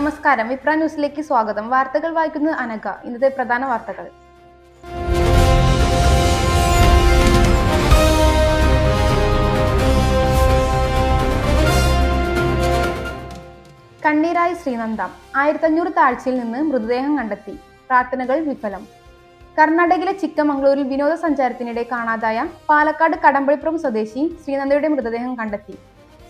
നമസ്കാരം, വിപ്ര ന്യൂസിലേക്ക് സ്വാഗതം. വാർത്തകൾ വായിക്കുന്നത് അനഘ. ഇന്നത്തെ പ്രധാന വാർത്തകൾ. കണ്ണീരായി ശ്രീനന്ദ. 1500 താഴ്ചയിൽ നിന്ന് മൃതദേഹം കണ്ടെത്തി. പ്രാർത്ഥനകൾ വിഫലം. കർണാടകയിലെ ചിക്കമംഗളൂരിൽ വിനോദസഞ്ചാരത്തിനിടെ കാണാതായ പാലക്കാട് കടമ്പഴിപ്പുറം സ്വദേശി ശ്രീനന്ദയുടെ മൃതദേഹം കണ്ടെത്തി.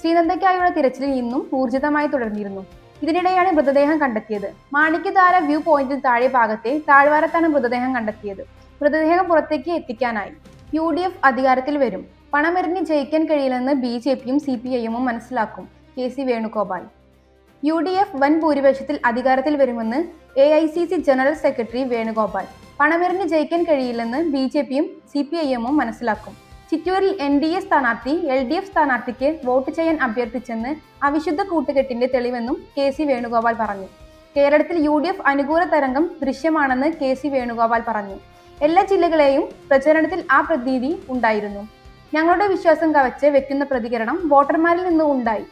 ശ്രീനന്ദയ്ക്കായുള്ള തിരച്ചിൽ ഇന്നും ഊർജിതമായി തുടർന്നിരുന്നു. ഇതിനിടെയാണ് മൃതദേഹം കണ്ടെത്തിയത്. മാണിക്യധാര വ്യൂ പോയിന്റിൽ താഴെ ഭാഗത്തെ താഴ്വാരത്താണ് മൃതദേഹം കണ്ടെത്തിയത്. മൃതദേഹം പുറത്തേക്ക് എത്തിക്കാനായി UDF അധികാരത്തിൽ വരും. പണമെറിഞ്ഞ് ജയിക്കാൻ കഴിയില്ലെന്ന് BJPയും CPIഎമ്മും മനസ്സിലാക്കും. KC വേണുഗോപാൽ. UDF വൻ ഭൂരിപക്ഷത്തിൽ അധികാരത്തിൽ വരുമെന്ന് AICC ജനറൽ സെക്രട്ടറി വേണുഗോപാൽ. പണമെറിഞ്ഞ് ജയിക്കാൻ കഴിയില്ലെന്ന് BJPയും CPIഎമ്മും മനസ്സിലാക്കും. ചിറ്റൂരിൽ NDA സ്ഥാനാർത്ഥി LDF സ്ഥാനാർത്ഥിക്ക് വോട്ട് ചെയ്യാൻ അഭ്യർത്ഥിച്ചെന്ന് അവിശുദ്ധ കൂട്ടുകെട്ടിന്റെ തെളിവെന്നും KC വേണുഗോപാൽ പറഞ്ഞു. കേരളത്തിൽ UDF അനുകൂല തരംഗം ദൃശ്യമാണെന്ന് KC വേണുഗോപാൽ പറഞ്ഞു. എല്ലാ ജില്ലകളെയും പ്രചരണത്തിൽ ആ പ്രതീതി ഉണ്ടായിരുന്നു. ഞങ്ങളുടെ വിശ്വാസം കവച്ച് വെക്കുന്ന പ്രതികരണം വോട്ടർമാരിൽ നിന്ന് ഉണ്ടായി.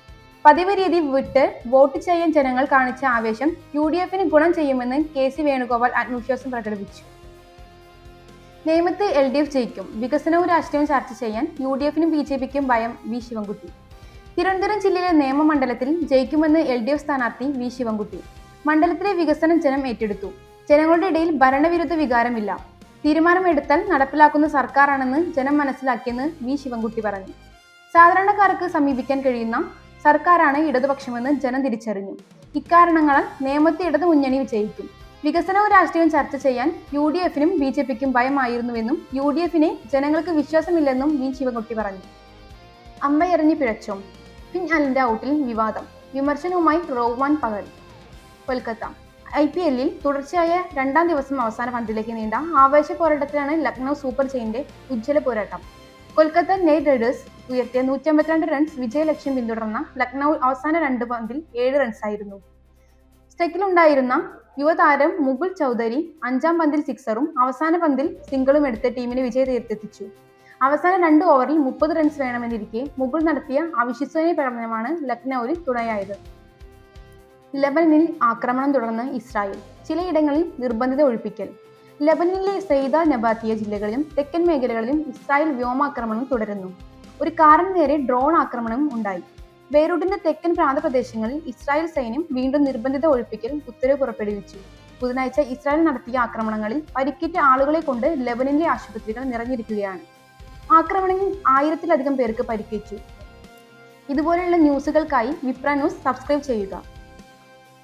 പതിവ് രീതി വിട്ട് വോട്ട് ചെയ്യാൻ ജനങ്ങൾ കാണിച്ച ആവേശം UDFന് ഗുണം ചെയ്യുമെന്ന് KC വേണുഗോപാൽ ആത്മവിശ്വാസം പ്രകടിപ്പിച്ചു. നേമത്ത് LDF ജയിക്കും. വികസനവും രാഷ്ട്രീയവും ചർച്ച ചെയ്യാൻ UDFനും BJPക്കും ഭയം. V ശിവൻകുട്ടി. തിരുവനന്തപുരം ജില്ലയിലെ നേമ മണ്ഡലത്തിൽ ജയിക്കുമെന്ന് LDF സ്ഥാനാർത്ഥി V ശിവൻകുട്ടി. മണ്ഡലത്തിലെ വികസനം ജനം ഏറ്റെടുത്തു. ജനങ്ങളുടെ ഇടയിൽ ഭരണവിരുദ്ധ വികാരമില്ല. തീരുമാനമെടുത്താൽ നടപ്പിലാക്കുന്ന സർക്കാരാണെന്ന് ജനം മനസ്സിലാക്കിയെന്ന് V ശിവൻകുട്ടി പറഞ്ഞു. സാധാരണക്കാർക്ക് സമീപിക്കാൻ കഴിയുന്ന സർക്കാരാണ് ഇടതുപക്ഷമെന്ന് ജനം തിരിച്ചറിഞ്ഞു. ഇക്കാരണങ്ങളാൽ നേമത്തെ ഇടതു മുന്നണി വിജയിക്കും. വികസനവും രാഷ്ട്രീയവും ചർച്ച ചെയ്യാൻ UDFനും BJPക്കും ഭയമായിരുന്നുവെന്നും UDFനെ ജനങ്ങൾക്ക് വിശ്വാസമില്ലെന്നും V ശിവൻകുട്ടി പറഞ്ഞു. അമ്പയെറിഞ്ഞ് പിഴച്ചോ? ഫിൻ അലിന്റെ ഔട്ടിൽ വിവാദം. വിമർശനവുമായി റോവ്മാൻ പകൽ. കൊൽക്കത്ത. IPLൽ തുടർച്ചയായ രണ്ടാം ദിവസം അവസാന പന്തിലേക്ക് നീണ്ട ആവേശ പോരാട്ടത്തിലാണ് ലക്നൗ സൂപ്പർ ജയന്റിന്റെ ഉജ്ജ്വല പോരാട്ടം. കൊൽക്കത്ത നൈറ്റ് റൈഡേഴ്സ് ഉയർത്തിയ 152 റൺസ് വിജയലക്ഷ്യം പിന്തുടർന്ന ലക്നൗ അവസാന 2 പന്തിൽ 7 റൺസായിരുന്നു. സ്റ്റെക്കിലുണ്ടായിരുന്ന യുവതാരം മുകുൾ ചൗധരി 5ാം പന്തിൽ സിക്സറും അവസാന പന്തിൽ സിംഗിളും എടുത്ത് ടീമിന് വിജയതീർത്തെത്തിച്ചു. അവസാന 2 ഓവറിൽ 30 റൺസ് വേണമെന്നിരിക്കെ മുകുൾ നടത്തിയ അവിശ്വസനീയ പ്രകടനമാണ് ലക്നൌവിൽ തുണയായത്. ലെബനനിൽ ആക്രമണം തുടർന്ന് ഇസ്രായേൽ. ചിലയിടങ്ങളിൽ നിർബന്ധിത ഒഴിപ്പിക്കൽ. ലെബനനിലെ സെയ്ദ, നബാത്തിയ ജില്ലകളിലും തെക്കൻ മേഖലകളിലും ഇസ്രായേൽ വ്യോമാക്രമണം തുടരുന്നു. ഒരു കാറിന് നേരെ ഡ്രോൺ ആക്രമണവും ഉണ്ടായി. ബെയ്റൂട്ടിന്റെ തെക്കൻ പ്രാന്തപ്രദേശങ്ങളിൽ ഇസ്രായേൽ സൈന്യം വീണ്ടും നിർബന്ധിത ഒഴിപ്പിക്കൽ ഉത്തരവ് പുറപ്പെടുവിച്ചു. ബുധനാഴ്ച ഇസ്രായേൽ നടത്തിയ ആക്രമണങ്ങളിൽ പരിക്കേറ്റ ആളുകളെ കൊണ്ട് ലെബനനിലെ ആശുപത്രികൾ നിറഞ്ഞിരിക്കുകയാണ്. ആക്രമണങ്ങളിൽ 1000-ലധികം പേർക്ക് പരിക്കേറ്റു. ഇതുപോലെയുള്ള ന്യൂസുകൾക്കായി വിപ്ര ന്യൂസ് സബ്സ്ക്രൈബ് ചെയ്യുക.